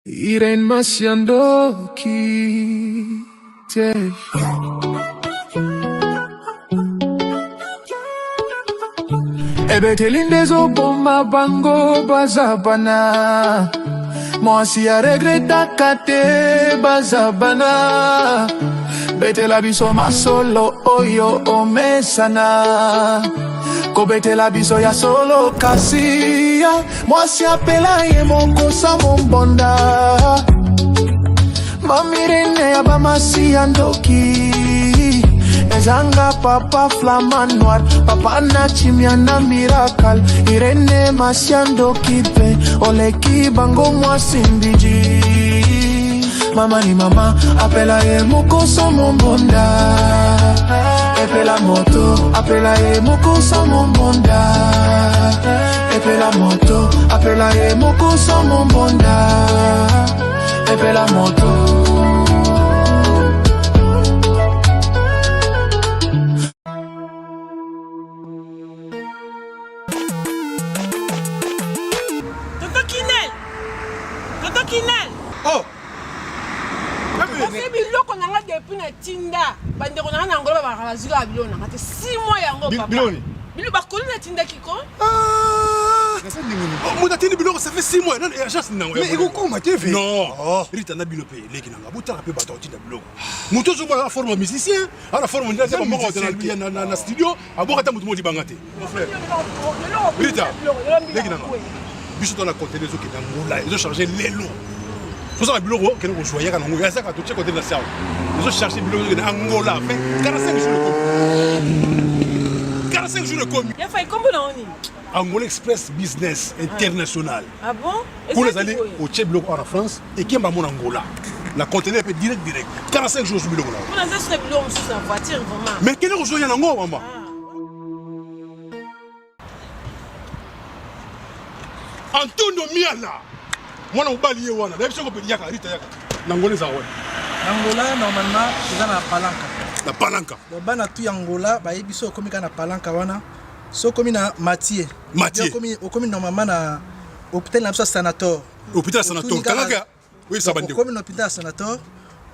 Irene Masiandoki. Ebe telindezo bomba bango bazabana. Mwasi a regreta kate bazabana. Bete la biso masolo oyo omesana. Kobete la biso ya solo kasia. Mwasi apela ye moko sa mombonda. Mamirene ya bamasi andoki. Ezanga papa flaman noir. Papa na chimia na miracle. Irene Masiandoki pe. Oleki bango mwasi mbiji. Mama ni mama, apela ye moko so mombonda. Epela moto, apela ye moko so mombonda. Epela moto, apela ye moko so mombonda. Epela moto. Toto Kinel. Oh. Kasi biloko nanga depuis na tinda bandeko nanga na ngolo ba bazila biloko nanga te 6 mois yango papa. Bilo bakoli na tinda kiko? Muda tini biloko ça fait 6 mois non agence nango. Mais iko koma TV. Non. Rita na bilo pe leki nanga butaka pe bato tinda biloko. Muto zo ba forme musicien, ala forme ndia ba moko na studio, aboka ta mutu modi bangate. Mon frère. Rita. Leki nanga. Biso dans la conteneur zo ki na ngula, ils ont changé l'élo. Faut ça biloko que nous joyeux quand on ça quand tu côté de la salle. Ils ont cherché biloko de Angola, fait 45 jours de 45 jours de commis. Il a fait combien d'années? Angola Express Business International. Ah bon? Pour les aller au Tchèque biloko en France et qui m'a mon Angola. La conteneur peut direct 45 jours sur biloko là. On a ça sur biloko sur la voiture vraiment. Mais quel est joyeux en Angola maman? Antonio Miala. Moi on va lier wana. D'ailleurs on peut dire Rita yaka. Nangola za wana. Angola normalement c'est na palanka. La palanka. Donc bana tu Angola ba yebiso komi kana palanka wana. So komi na Mathieu. Mathieu. Komi normalement na hôpital na sanator. Hôpital sanator. Kalanga. Oui ça bande. Komi na hôpital sanator.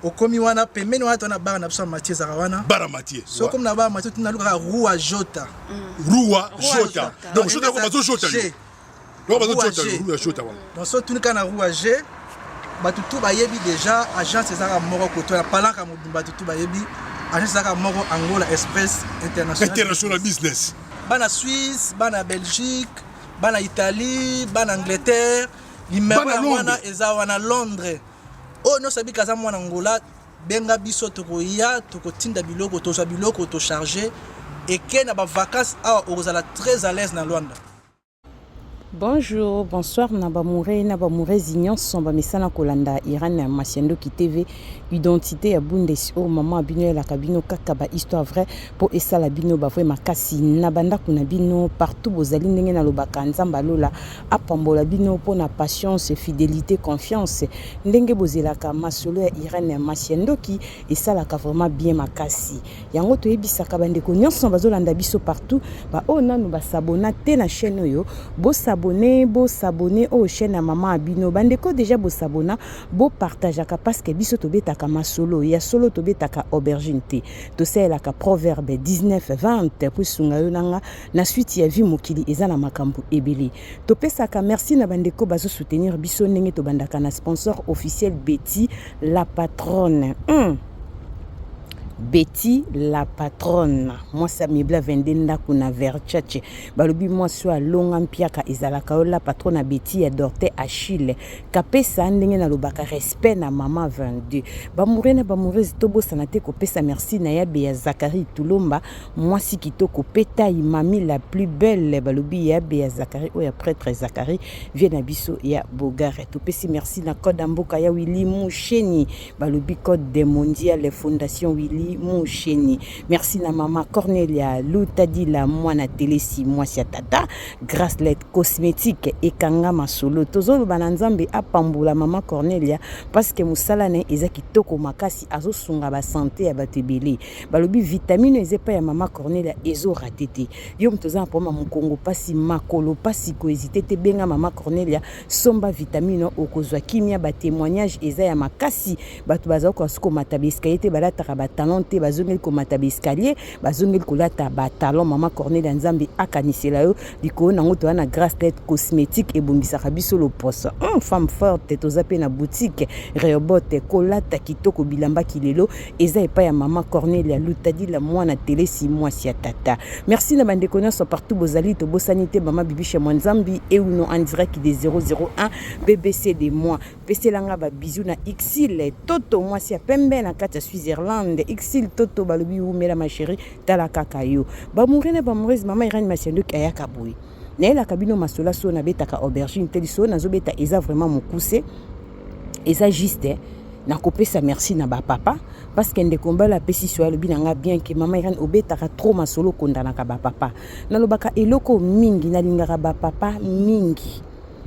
Okomi wana pembeni wana tona bara na biso Mathieu zarawana. Bara Mathieu. So komi na bara Mathieu tuna luka Rua Jota. Rua Jota. Donc Jota ko bazo Jota. Donc so tuni kana Rua G batutu bayebi déjà agence ezaka moko koto na palanka mobimba tutu bayebi agence ezaka moko Angola Express International Business. Bana Suisse, bana Belgique, bana Italie, bana Angleterre, limero wana eza wana Londres. Oh no sabi kaza mwana Angola benga biso tokoya tokotinda biloko toza biloko to charger et que na ba vacances a ozala très à l'aise na Luanda. Bonjour, bonsoir, Nabamouré Zignon, Somba Messana Kolanda, Irene Masiandoki TV, identité à Bundes, oh maman Abino la cabino, Kakaba, histoire vraie, pour Essa la Bino, Bavoé Makasi, Nabanda Kunabino, partout, Bozali, Nengen Lobaka, Nzambalola, Apambola Bino, pour na patience, fidélité, confiance, Ndenge Bozelaka, Masolo, Irene Masiandoki, et ça la vraiment bien Makasi. Yango to ebisaka bandeko, Nyonso Bazolanda Biso partout, ba oh nanu ba sabona, te na chaîne yo, bo s'abonner au chaîne à maman Abino bandeko déjà bo s'abonner bo partageaka parce que biso tobetaka masolo ya solo tobetaka aubergine te to sela ka proverbe 19:20 pour sunga yonanga na suite ya vie mokili eza na makambo ebele to pesaka merci na bandeko bazo soutenir biso ndenge to bandaka na sponsor officiel Betty la patronne. Betty la patronne. Moi ça mebla vendenda kuna verchache. Balobi moi soit longa mpiaka ezalaka la patronne Betty ya Dorte Achille. Kapesa ndenge na lobaka respect na mama 22. Ba mouré tobo sanate ko pesa merci na ya Bea Zakari Tulomba. Moi si kitoko peta mami la plus belle balobi ya Bea Zakari o ya prêtre Zakari vient na biso ya Bogare. To pesi merci na code mboka ya Willy Moucheni. Balobi code des mondiales fondation Willy Wili Moucheni. Merci na maman Cornelia Lutadila mwana télé 6 mois sia tata Gracelet cosmétique et kanga masolo tozolo bananzambe apambula maman Cornelia parce que musala ne eza kitoko makasi azo sunga ba santé ya batebele balobi vitamine ezepa ya maman Cornelia ezo ratete yo mtoza poma mukongo pasi makolo pasi ko hésiter te benga maman Cornelia somba vitamine okozwa kimia ba témoignage eza ya makasi batu baza ko suko matabiska te balata ba talent te bazongeli ko matabiskalier bazongeli ko lata ba talent maman Cornelia nzambe akanisela yo liko nango to na Gracelet cosmétique et bombisaka biso lo poste femme forte tozape na boutique Rehoboth kolata kitoko bilamba kilelo eza epa ya maman Cornelia Lutadila mwana télé 6 mois sia tata. Merci na bande connaissance partout bozali to bosanité maman bibi chez Mwanzambi et ou non en direct de 001 BBC des mois peselanga ba bisou na Xil Toto moi sia pembe na kata Switzerland Xil Toto balobi ou mela ma chérie tala kakayo ba mourene ba moureuse maman Irene Masiendo kayaka boy Nela kabino masola so na betaka aubergine teliso na zo beta eza vraiment mokuse eza juste na kopesa merci na ba papa parce que ndeko mbala pesi so alobi nanga bien que maman Irene obetaka trop masolo kondana ka ba papa na lobaka eloko mingi na lingaka ba papa mingi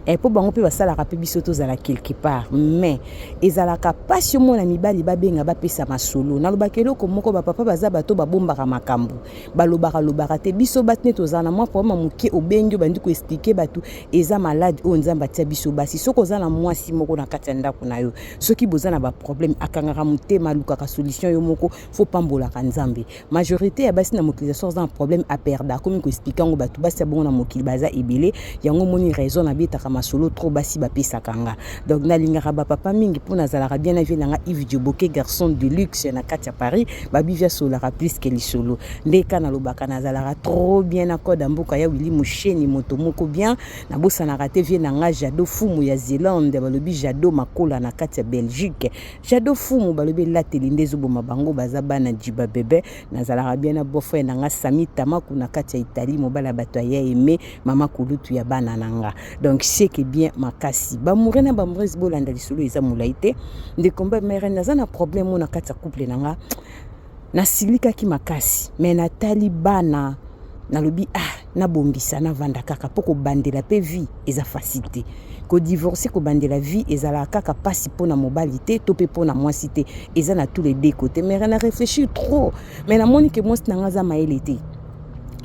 et pour bango pe basala ka pe biso tozala quelque part mais ezalaka passion mona mibali babenga bapesa masolo na lobaka eloko moko ba papa baza bato babombaka makambo balobaka te biso batne tozana moi pour mamuke obengi bandi ko expliquer batu eza malade o nzamba tia biso basi soko zana mwasi moko na kati ndako na yo soki bozana ba problème akangaka mutema lukaka solution yo moko faut pambola ka nzambe majorité ya basi na mokilisation za un problème à perdre comme ko expliquer ngo batu basi bon na mokili baza ebele yango moni raison na bitaka masolo trop basi bapesa kanga donc na lingaka ba papa mingi pona zalaka bien avi nanga Yves Dioboke garçon de luxe na kati ya Paris babi via solara plus que les solo ndeka na lobaka na zalaka trop bien na code mboka ya Wili Moucheni moto moko bien na bosa na raté vie nanga Jado Fumu ya Zélande balobi Jado makola na kati ya Belgique Jado Fumu balobi la telindezo boma bango bazaba na jiba bébé na zalaka bien na bofa nanga Sami Tamaku na kati ya Italie mobala bato ya aimé mama kulutu ya bana nanga donc que bien makasi ba mourena ba moureuse bolanda lisolo eza mulaite de combat mère na zana problème na kati couple nanga na silika ki makasi mais na talibana na lobi na bombisa na vanda kaka poko bandela pe vie eza facilité ko divorcer ko bandela vie ezala kaka pasi pona mobilité to pe pona mwasité eza na tous les deux côtés mère na réfléchir trop mais na moni que moi nanga za maelité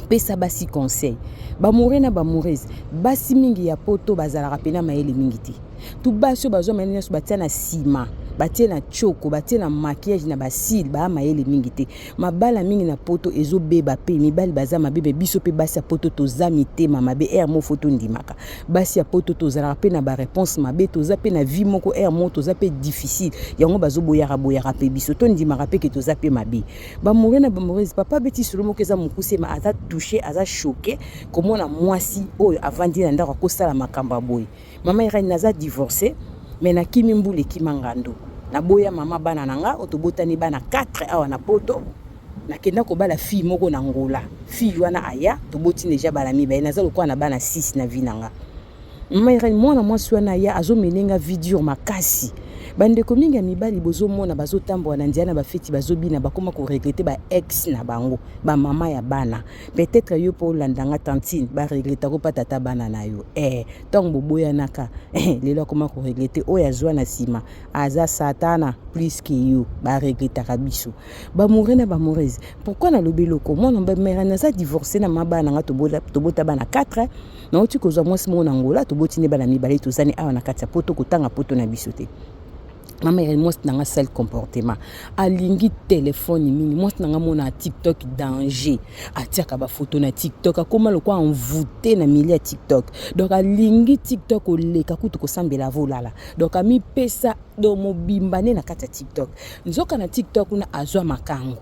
pesa basi conseil ba mourena ba moureuse basi mingi ya poto bazala rapena maele mingi ti tu baso bazo menena so batia na sima batie na choko batie na maquillage na basil ba maele mingi te mabala mingi na poto ezo beba pe mibali baza mabebe biso pe basi ya poto tozami te mama be mo photo ndimaka basi ya poto tozala pe na ba réponse mabe toza pe na vie moko mo toza pe difficile yango bazo boyara pe biso to ndimaka pe ke toza pe mabe ba mourena ba moureuse papa beti solo moko eza mokuse ma aza touché aza choqué comment na mwasi oyo avandi na ndako ko sala makamba boy mama Irene naza divorcé mais na kimi mbule kimangando na boya mama bana nanga otobotani bana 4 awa na poto na kenda ko bala fille moko na ngola fille wana aya toboti deja bala miba naza lokwa na bana 6 na vinanga mama Irene mwana mwasi wana ya azomenenga video makasi bande kominga ya mibali bozo mona bazo tambo na ndiana ba feti bazo bina bakoma ko regretter ba ex na bango ba mama ya bana peut-être yo po landanga tantine ba regretter ko patata bana na yo tongo boya naka lelo koma ko regretter o ya zwa na sima aza satana plus que yo ba regretter kabiso ba mourena ba moureuse pourquoi na lobelo ko mona ba mère na za divorcer na mabana nga tobota bana 4 na oti ko zwa mwasi mona ngola toboti ne bana mibali tozani awa na kati ya poto kotanga poto na bisote mama Irene moi nanga sel comportement alingi téléphone mingi moi nanga mona TikTok danger atiaka ba photo na TikTok akoma lokwa envoûté na milieu TikTok donc alingi TikTok oleka kutu ko sambela volala donc ami pesa do mobimbane na kata TikTok nzoka na TikTok na azwa makango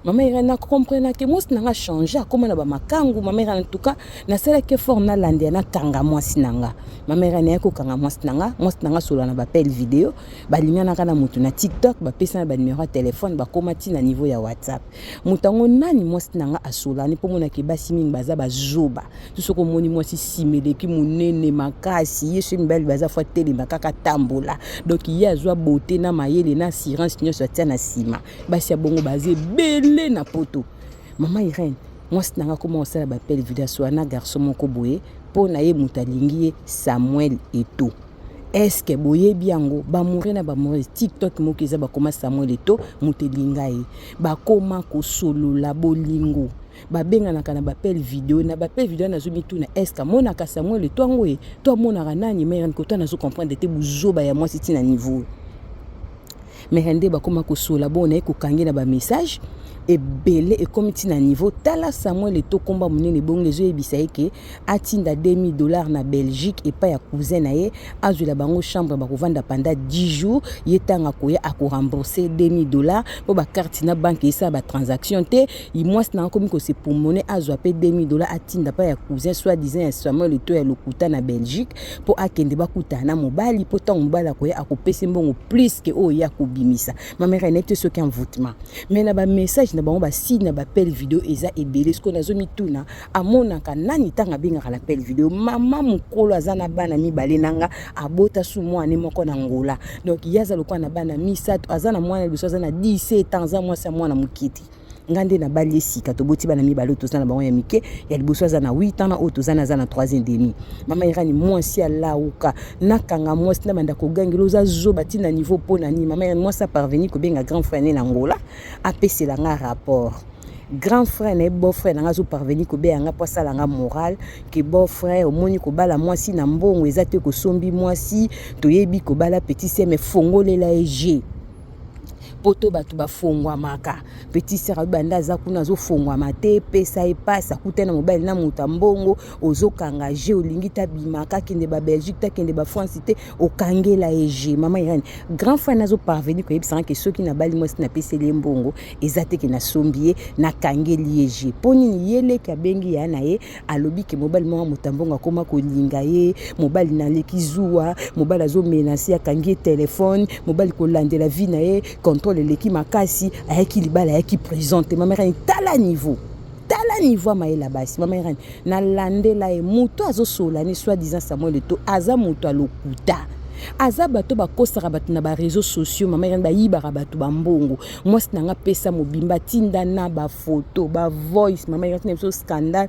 Maman Irène na comprendre que moi nanga changer comment na ba makangu maman Irène en tout cas na sala que fort na landia na kanga moi sinanga maman Irène ko kanga moi sinanga solo na ba appel vidéo ba limia na kana mutu na TikTok ba pesa na ba numéro de téléphone ba komati na niveau ya WhatsApp mutango nani moi sinanga asola ni pomona ke basi mingi baza ba zoba tout ce ko moni moi si simele ki munene makasi yesu mbali baza fois tele makaka tambola donc il y a joie beauté na mayele na assurance nyo sotia na sima basi ya bongo bazé belle na poto maman Irène moi sinanga comment on sala ba appel vidéo so na garçon moko boye po na ye mutalingi Samuel Eto est-ce que boye biango ba mourir na ba mourir TikTok mo kiza ba koma Samuel Eto mutelinga ye ba koma ko solo la bolingo ba benga na kana ba appel vidéo na ba appel vidéo na zo mituna est-ce que mona ka Samuel Eto ngoye to mona kanani mais ko to na zo comprendre te buzoba ya moi siti na niveau mais rende ba koma ko sola bona ko kangi na ba message et belé et comme ti na niveau tala Samuel Eto komba munene bongo zo ebisa ke atinda $2000 na Belgique et pas ya cousin na ye azula bango chambre ba ko vanda pendant 10 jours yetanga koya ako rembourser $2000 po ba carte na banque esa ba transaction te i mois na komi ko se pour monnaie azwa pe $2000 atinda pas ya cousin soit disant ya Samuel Eto ya lokuta na Belgique po akende ba kuta na mobali po tant mobala koya ako pese mbongo plus que o ya ko bimisa ma mère n'était ce qu'un voûtement mais na ba message na bango ba si na ba appel vidéo eza ebele ce qu'on a zo mituna amona ka nani tanga binga la appel vidéo mama mukolo azana bana mibale nanga abota su mwana moko na ngola donc yaza lokwa na bana misato azana mwana biso azana 17 ans za mwasa mwana mukiti ngande na bali sika to boti bana mibale to zana bango ya mike ya liboso azana 8 ans na auto zana 3e demi mama Irani mwasi alauka nakanga mwasi na banda ko gangelo za zo batina niveau pona ni mama Irani mwasi parvenir ko benga grand frère na ngola apesela nga rapport grand frère et beau frère nga zo parvenir ko be nga posa la nga moral que beau frère omoni ko bala mwasi na mbongo ezate ko sombi mwasi to yebi ko bala petit sœur mais fongolela eje poto batu bafongwa maka petit sœur banda za kuna zo fongwa mate pesa epasa kutena mobile na mutambongo ozokanga je olingi tabimaka kende ba Belgique ta kende ba France te okangela eje mama Irène grand frère nazo parvenir ko yebisa que ceux qui na bali mwasi na pesele mbongo ezate ke na sombie na kangeli eje poni ni yele ka bengi ya na ye alobi ke mobile mo mutambongo akoma ko linga ye mobile na lekizuwa mobile azo menacer akangi téléphone mobile ko landela vie na ye contrôle l'équipe makasi ayaki libala ayaki présente ma mère tala niveau maela basi ma mère na landela e muto azosola ni soit disant Samuel Eto aza muto alokuta aza bato bakosaka bato na ba réseaux sociaux mama Irène bayibaka bato bambongo mwasi nanga pesa mobimba tinda na ba photo ba voice mama Irène neso scandale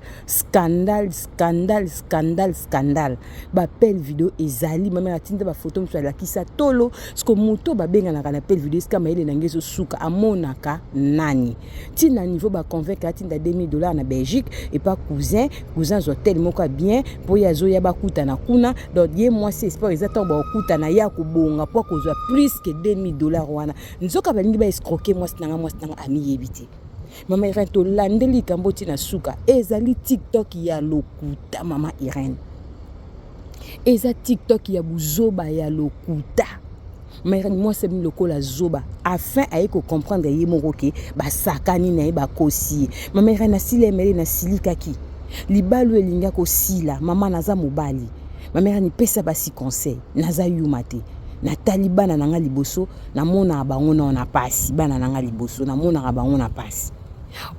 ba appel vidéo ezali mama Irène tinda ba photo mso la kisa tolo sko muto ba benga na kana appel vidéo ska maile nangezo suka amonaka nani tina niveau ba convaincre tinda $2000 na Belgique et pas cousin zo tellement quoi bien pour ya zo ya bakuta na kuna donc ye mwasi espoir ezata ba na ya kubonga po kozwa plus que $2000 wana nzoka balingi ba escroquer mwasi nanga ami yebite mama Irène to landeli kamboti na suka ezali TikTok ya lokuta mama Irène eza TikTok ya buzoba ya lokuta mama Irène moi c'est lokola zoba afin ayeko comprendre ye moroke ba sakani na ye ba kosi mama Irène na silemele na silikaki libalu elinga ko sila mama naza mobali ma mère ni pesa basi conseil naza yumate na talibana nanga liboso na mona bango na pasi bana nanga liboso na mona bango na pasi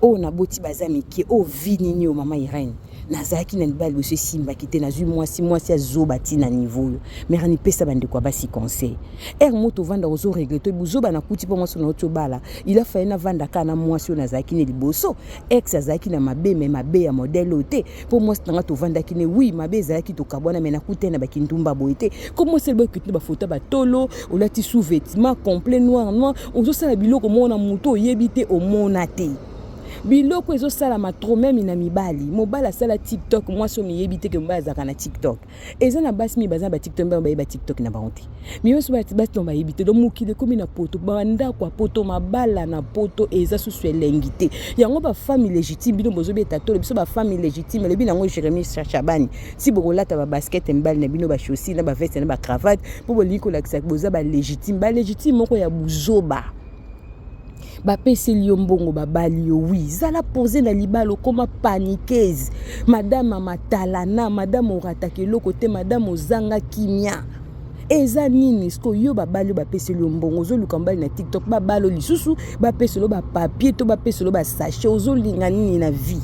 o na boti bazamiki o vini ni o mama Irène nazaki na libali boso simba kite na zui mwasi azoba ti na niveau mère ni pesa bande kwa basi conseil moto vanda ozo regretter buzoba na kuti po mwasi na otobala il a fallu na vanda kana mwasi na zaki ne liboso ex azaki na mabe ya modèle ote po mwasi na to vanda kine oui mabe zaki to kabona mena kutena bakindumba boite comment c'est le kutne ba photo ba tolo olati sous-vêtement complet noir ozo sala biloko mona muto yebite o monate biloko ezo sala ma trop même na mibali mobala sala TikTok moi so mi yebite ke mbaza kana TikTok eza na basi mi baza ba TikTok ba TikTok na baonti mi yo so ba to ba yebite do mukile komi na poto banda kwa poto mabala na poto eza sous lengité yango ba famille légitime bino bozo beta to biso ba famille légitime le bino ngo Jérémy Chabani si bokolata ba basket mbali na bino ba chaussures na ba veste na ba cravate po boliko la boza ba légitime moko ya buzoba bapeseli yo mbongo babali yo wi zala posé na libala okoma paniqueuse madame amatalana madame orataka eloko te madame ozanga kimia eza nini sko yo babali yo bapeseli yo mbongo ozoluka mbali na TikTok babalo lisusu bapeseli yo bapapier to bapeseli yo basachet ozolinga nini na vie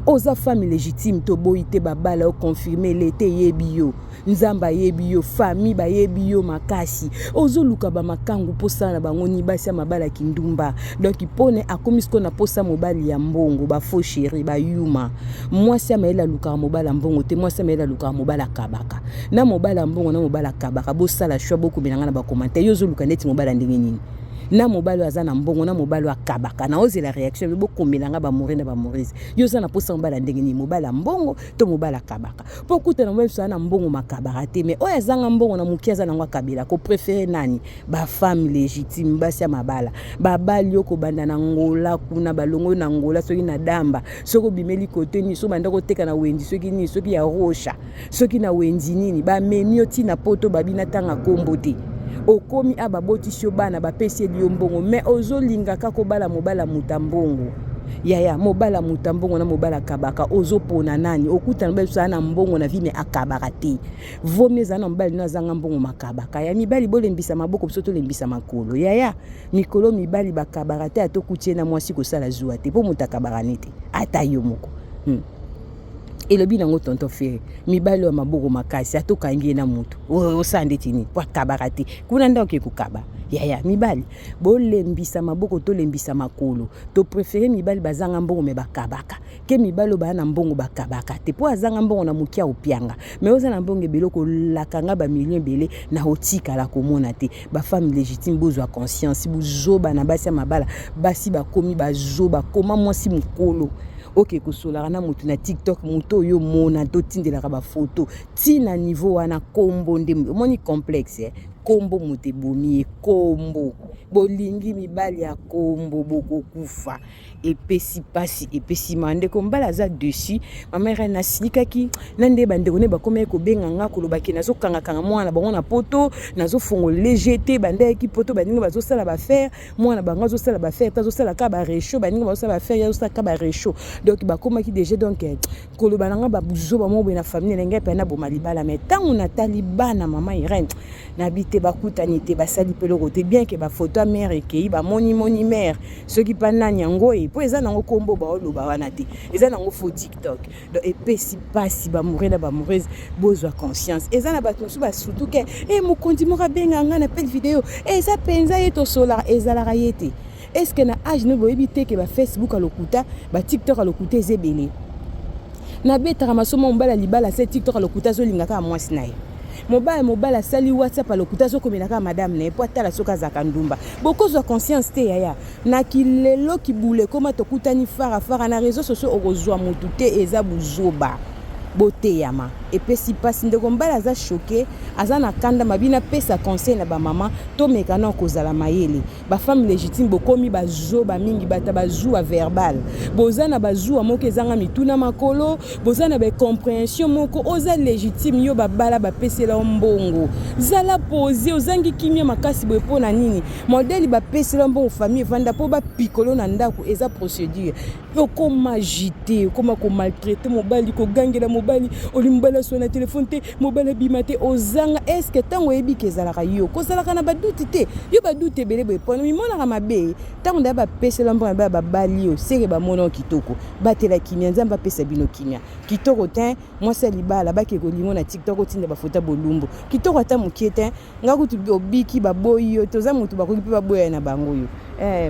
oza femme légitime to boyite babala o confirmer l'été yebi yo nzamba yebi yo famille ba yebi yo makasi ozoluka ba makangu posa na bango ni basi mabala kindumba donc ipone akomisko na posa mobali ya mbongo ba faux chéri ba yuma mwasi amaela luka mobala mbongo te mwasi amaela luka mobala kabaka na mobala mbongo na mobala kabaka bosala choix boko bilanga na ba commentaire yo zoluka neti mobala ndenge nini na mobalo azana mbongo na mobalo akabaka na oze la réaction bo komelanga ba mourir na ba mourir yo za na posa mbala ndenge ni mobala mbongo to mobala kabaka pokuta na mwe sana mbongo makabaka te mais oya zanga mbongo na mukiaza na ngwa kabila ko préférer nani ba femme légitime basi ya mabala babali yo ko banda na ngola kuna balongo na ngola soki na damba soko bimeli kote ni so banda ko teka na wendi soki ni soki ya rosha soki na wendi nini ba memi oti na poto babina tanga kombo te okomi ababoti sio bana bapesi liyo mbongo mais ozolinga kako bala mobala mutambongo yaya mobala mutambongo na mobala kabaka ozopona nani okuta na sana mbongo na vime akabaka te vomi zana mbali na zanga mbongo makabaka ya mibali bolembisa maboko biso to lembisa makolo yaya mikolo mibali bakabaka te atokutie na mwasi ko sala zuwa te po mutakabaka nete ata yo moko elobi nango tonto fere mibali wa maboko makasi atokangi na mutu osande tini po kabaka te kuna nda oke kukaba yaya mibali bolembisa maboko to lembisa makolo to préférer mibali bazanga mbongo me bakabaka ke mibali ba na mbongo bakabaka te po azanga mbongo na mukia opianga mais oza na mbongo beloko lakanga ba million belé na otika la komona te ba femme légitime bozwa conscience buzoba na basi mabala basi bakomi bazoba koma mwasi mukolo ok kosola na mutu na TikTok muto yo mona to tindela ka ba photo tina niveau wana kombo nde moni complexe kombo mute bomi kombo bolingi mibali ya kombo boko kufa epesi pasi epesi mande ko mbala za dessus mama rena silikaki nande bande ko ne ba koma ko benga ngako lo bakina zo kanga kanga mwana bango na poto nazo fongo légèreté bande ki poto baninga bazo sala ba faire mwana bango zo sala ba faire tazo sala ka ba réchaud baninga bazo sala ba faire ya zo sala ka ba réchaud donc ba koma ki déjà donc ko lo bananga ba buzo ba mo na famille nenga pe na bo malibala mais tangu na talibana mama Irene na bité bakutani te basali peloko te bien que ba photo mère ekei ba moni mère ceux qui pana nyango e po eza nango kombo ba oloba wana te eza nango fo TikTok donc epesi pasi ba mourir na ba moureuse bozwa conscience eza na bato su ba surtout que mokondi moko benga nga na pel vidéo eza penza yeto solar eza la rayete est-ce que na age no boyebi te que ba Facebook alokuta ba TikTok alokuta ezebele na betaka masomo mbala libala se TikTok alokuta zo lingaka mwasi naye mobile sali WhatsApp alokuta zo komelaka madame na po atala soka za kandumba bokozwa conscience te yaya na kilelo kibule koma tokutani fara na réseaux sociaux okozwa mutu te eza buzoba bote yama epesi pasi ndeko mbala za choqué aza na kanda mabina pesa conseil na ba mama to mekana kozala mayele ba femme légitime bokomi bazoba mingi bata bazua verbal bozana bazua moko ezanga mituna makolo bozana ba compréhension moko oza légitime yo babala bapesela mbongo zala poser ozangi kimia makasi bopona nini modèle bapesela mbongo famille vanda po ba pikolo na ndako eza procédure yo koma agité koma ko maltraiter mobali ko gangela mobali olimbala so na téléphone te mobali bimate ozanga est-ce que tango yebi kezalaka yo kozalaka na baduti te yo baduti belé bepona mimona mabe tango nda ba pesela mbongo ba bali yo seke ba mono kitoko batela kimia nzamba pesa bino kimia kitoko te mwasa libala bake ko lingo na TikTok otinda ba photo bolumbu kitoko ata mukiete ngakutu obiki baboyi yo toza mutu bakoki pe baboya na bango yo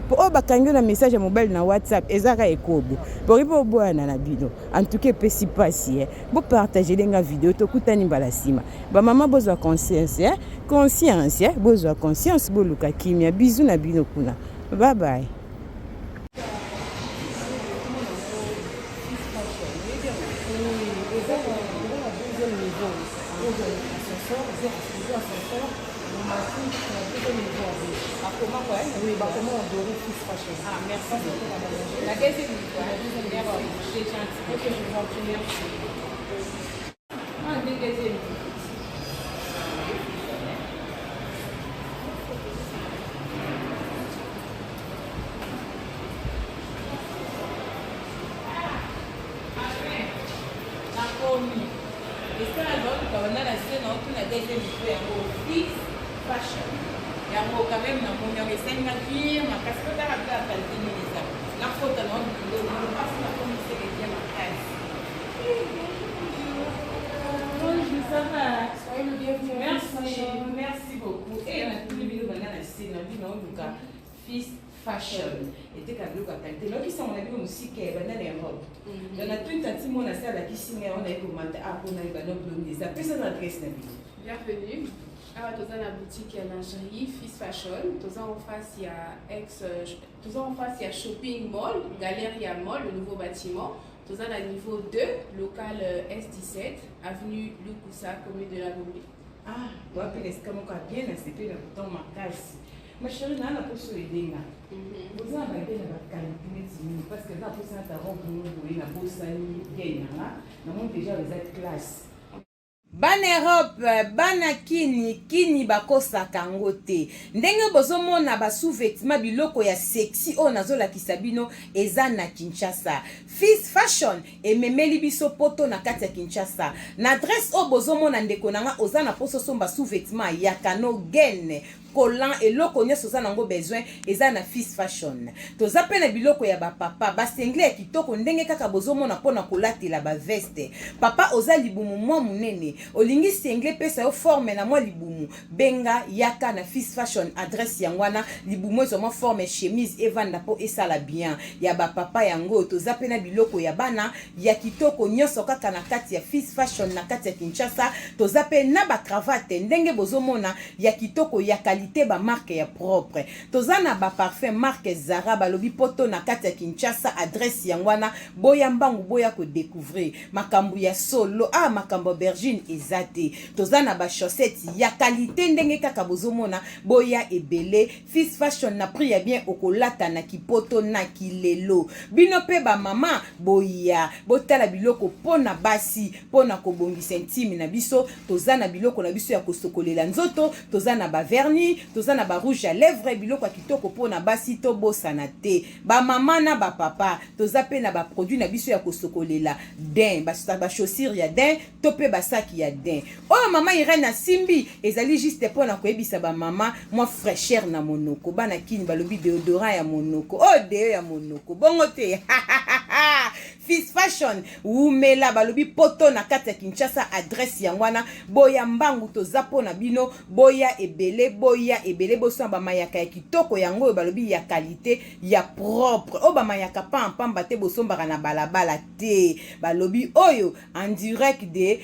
po bakangi na message ya mobile na WhatsApp ezaka ekobo boripo boana na bino en tout cas pesi pasi bo partager denga vidéo to kutani mbala sima ba mama bozwa conscience conscience bozwa conscience boluka kimia bisous na bino kuna bye bye. Ah, merci beaucoup. La deuxième fois, c'est gentil. Ok, je vous en prie, merci. Ah, deuxième. banda na se na otuna deuxième micro yango Fils Fashion yango quand même na moni yango esenga bien makasi po tala bila qualité nini eza na fota na bilo mpasi na komiseke bien makasi. Bonjour, ça va? Soyez le bienvenu. Merci beaucoup. Et on a tous les vidéos maintenant ici, on a vu dans Fils Fashion. Et t'es qu'à bloquer la qualité. Là qui sont on a vu aussi qu'il y a des robes. On a tout un petit monde à ça là qui signe on a commenté ah on a eu nos blogs. Ça peut ça l'adresse na bio. Bienvenue. Alors dans la boutique lingerie Fils Fashion. Dans en face il y a il y a Shopping Mall, Galeria Mall, le nouveau bâtiment. Dans à niveau 2, local S17, avenue Lukusa, commune de la Gombe. Ah, on va appeler ce qu'on a bien accepté le bouton marquage. Ma chérie, on a pour se aider là. Vous avez bien la qualité parce que là pour ça ta robe nous na bossa ni bien là. Nous avons déjà les classes. Bana Europe, bana kini bakosaka yango te. Ndenge bozomona ba sous-vêtements biloko ya sexy o nazolakisa bino eza na Kinshasa. Fils Fashion ememeli biso poto na kati ya Kinshasa. Na adresse o bozomona ndeko nanga oza na poso somba sous-vêtements ya kano gen collant et loko nyonso oza nango besoin eza na Fils Fashion. Toza pe na biloko ya ba papa ba sengle ya kitoko ndenge kaka bozomona pona kolatela ba veste. Papa oza libumu mwa munene olingi sengle pesa yo forme na mwa libumu benga yaka na Fils Fashion adresse yangwana libumu ezo mwa forme chemise evanda po esala bien ya ba papa yango toza pe na biloko ya bana ya kitoko nyonso kaka na kati ya Fils Fashion na kati ya Kinshasa toza pe na ba cravate ndenge bozomona ya kitoko ya ba marque ya propre toza na ba parfum marque Zara balobi poto na kati ya Kinshasa adresse yangwana boya mbangu boya ko découvrir makambu ya solo makambu aubergine ezate toza na ba chaussettes ya qualité ndenge kaka bozomona boya ebele Fils Fashion na prix ya bien okolata na kipoto na kilelo bino pe ba mama boya botala biloko pona basi pona kobongisa intime na biso toza na biloko na biso ya kosokolela nzoto toza na ba vernis toza na ba rouge à lèvres biloko ya kitoko pona basi to bosana te ba mama na ba papa toza pe na ba produit na biso ya kosokolela din ba chaussures ya din to pe ba sac ya din oh mama Irene Simbi ezali juste pona koyebisa ba mama moi fraîcheur na monoko bana kini balobi déodorant ya monoko oh deo ya monoko bongo te Fils Fashion umela balobi poto na kati ya Kinshasa adresse yangwana boya mbangu toza pona bino boya ebele boso ba mayaka ya kitoko yango balobi ya qualité ya propre o ba mayaka pamba te bosombaka na balabala te balobi oyo en direct de